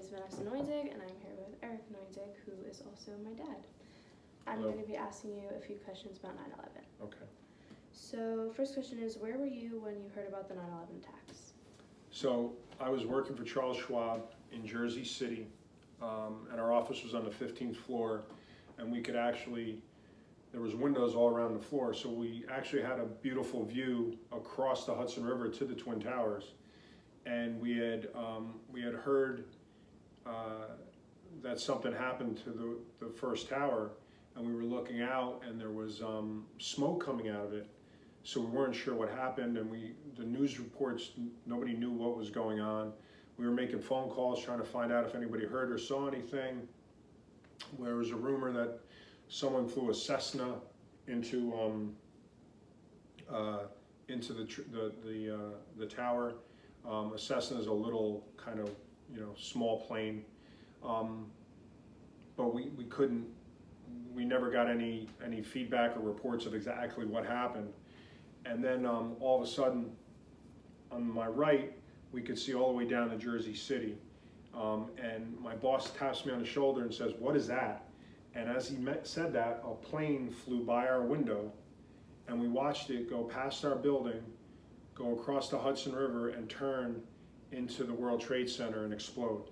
Vanessa Neuzig, and I'm here with Eric Neuzig, who is also my dad. I'm Hello. going to be asking you a few questions about 9/11. Okay. So, first question is, where were you when you heard about the 9/11 attacks? So I was working for Charles Schwab in Jersey City, and our office was on the 15th floor, and we could actually, there was windows all around the floor, so we actually had a beautiful view across the Hudson River to the Twin Towers. And we had heard that something happened to the first tower, and we were looking out, and there was smoke coming out of it. So we weren't sure what happened, and the news reports, nobody knew what was going on. We were making phone calls trying to find out if anybody heard or saw anything. There was a rumor that someone flew a Cessna into the tower. A Cessna is a little kind of small plane, but we never got any feedback or reports of exactly what happened. And then all of a sudden, on my right, we could see all the way down to Jersey City. And my boss taps me on the shoulder and says, "What is that?" And as he said that, a plane flew by our window, and we watched it go past our building, go across the Hudson River, and turn into the World Trade Center and explode.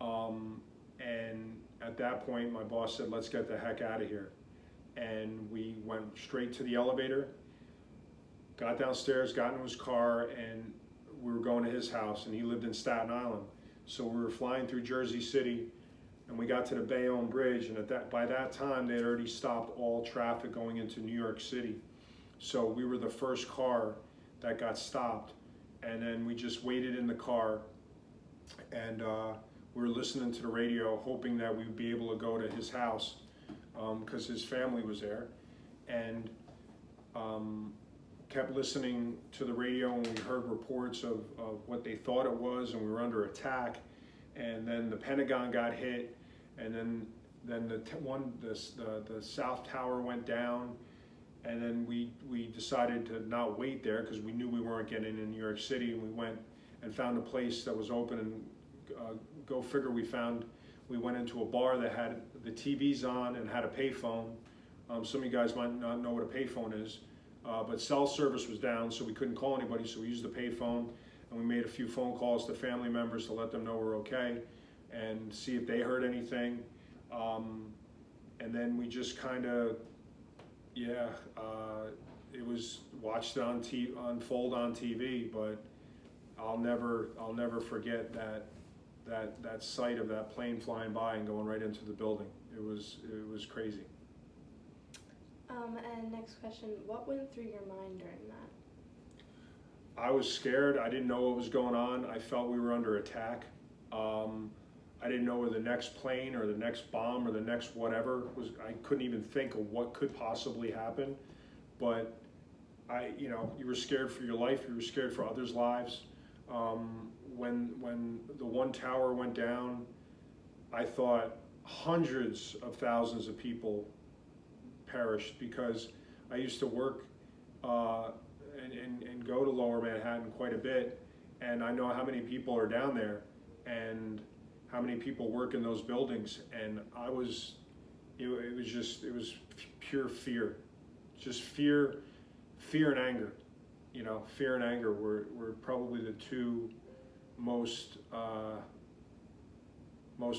And at that point, my boss said, "Let's get the heck out of here." And we went straight to the elevator, got downstairs, got into his car, and we were going to his house, and he lived in Staten Island. So we were flying through Jersey City, and we got to the Bayonne Bridge, and by that time, they had already stopped all traffic going into New York City. So we were the first car that got stopped, and then we just waited in the car, and we were listening to the radio, hoping that we would be able to go to his house, because his family was there, and kept listening to the radio, and we heard reports of what they thought it was, and we were under attack. And then the Pentagon got hit, and then the South Tower went down, and then we decided to not wait there because we knew we weren't getting in New York City, and we went and found a place that was open, and go figure, we went into a bar that had the TVs on and had a payphone. Some of you guys might not know what a payphone is. But cell service was down, so we couldn't call anybody, so we used the payphone, and we made a few phone calls to family members to let them know we're okay and see if they heard anything. And then we just kind of, it was watched on unfold on TV, but I'll never forget that sight of that plane flying by and going right into the building. It was crazy. And next question, what went through your mind during that? I was scared. I didn't know what was going on. I felt we were under attack. I didn't know where the next plane or the next bomb or the next whatever was. I couldn't even think of what could possibly happen. But you were scared for your life. You were scared for others' lives. When the one tower went down, I thought hundreds of thousands of people perished, because I used to work and go to Lower Manhattan quite a bit, and I know how many people are down there and how many people work in those buildings, and it was pure fear, just fear and anger. Fear and anger were probably the two most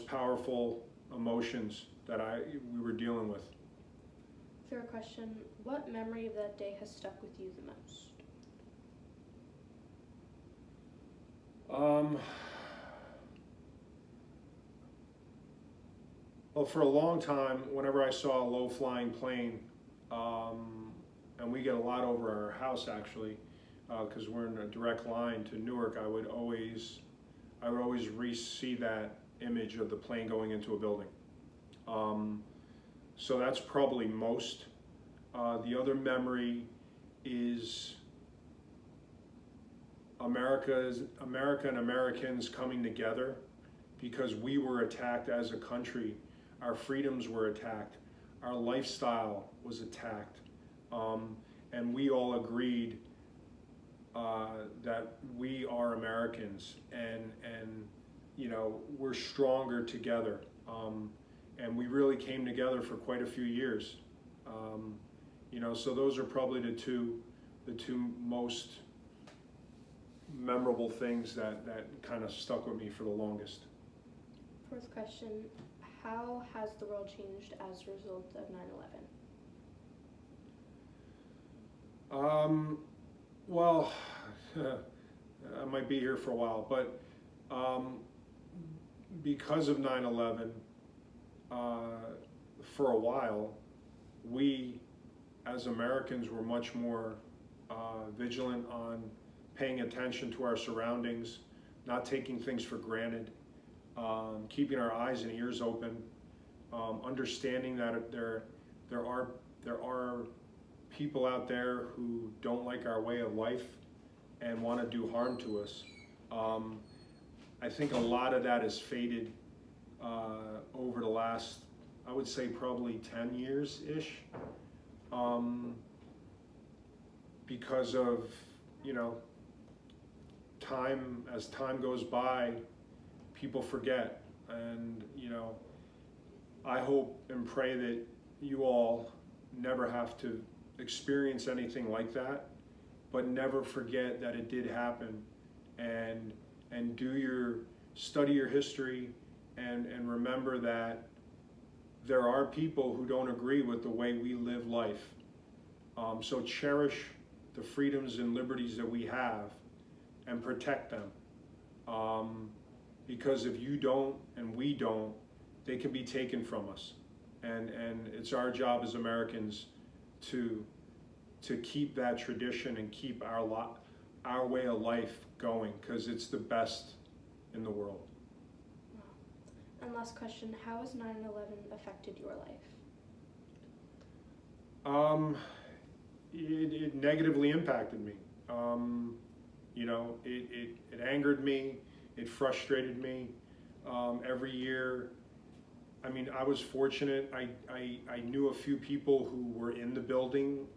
powerful emotions that we were dealing with. Third question, what memory of that day has stuck with you the most? Well, for a long time, whenever I saw a low-flying plane, and we get a lot over our house actually, because we're in a direct line to Newark, I would always see that image of the plane going into a building. So that's probably most. The other memory is America and Americans coming together, because we were attacked as a country. Our freedoms were attacked. Our lifestyle was attacked. And we all agreed that we are Americans, and we're stronger together. And we really came together for quite a few years. So those are probably the two most memorable things that kind of stuck with me for the longest. Fourth question, how has the world changed as a result of 9/11? Well, I might be here for a while, but because of 9/11, for a while, we as Americans were much more vigilant on paying attention to our surroundings, not taking things for granted, keeping our eyes and ears open, understanding that there are people out there who don't like our way of life and want to do harm to us. I think a lot of that has faded over the last, I would say probably 10 years-ish, because of, as time goes by, people forget. And, I hope and pray that you all never have to experience anything like that, but never forget that it did happen, and study your history, and remember that there are people who don't agree with the way we live life. So cherish the freedoms and liberties that we have and protect them. Because if you don't and we don't, they can be taken from us. And it's our job as Americans to keep that tradition and keep our way of life going, because it's the best in the world. And last question, how has 9/11 affected your life? It negatively impacted me. It angered me, it frustrated me. Every year, I was fortunate. I knew a few people who were in the buildings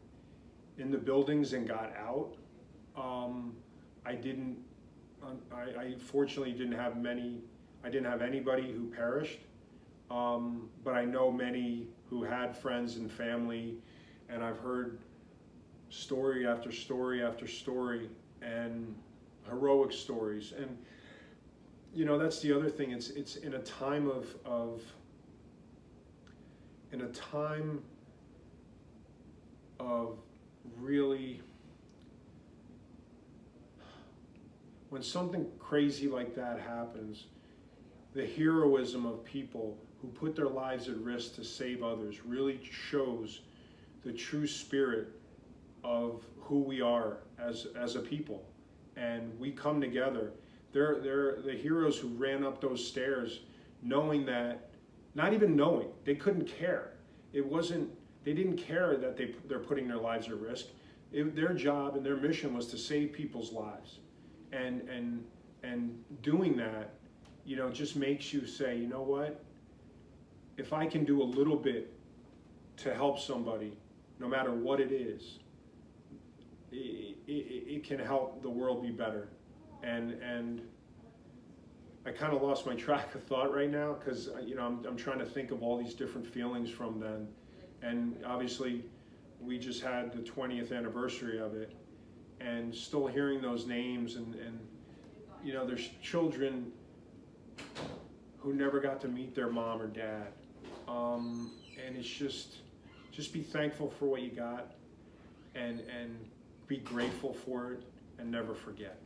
and got out. I fortunately didn't have anybody who perished, but I know many who had friends and family, and I've heard story after story after story, and heroic stories. And that's the other thing. It's in a time of really, when something crazy like that happens, the heroism of people who put their lives at risk to save others really shows the true spirit of who we are as a people. And we come together. They're the heroes who ran up those stairs knowing that, not even knowing, they couldn't care. They didn't care that they're putting their lives at risk. Their job and their mission was to save people's lives. And doing that, just makes you say, you know what? If I can do a little bit to help somebody, no matter what it is, it can help the world be better. And I kind of lost my track of thought right now, because I'm trying to think of all these different feelings from then. And obviously, we just had the 20th anniversary of it, and still hearing those names, and there's children who never got to meet their mom or dad, and it's just be thankful for what you got, and be grateful for it, and never forget.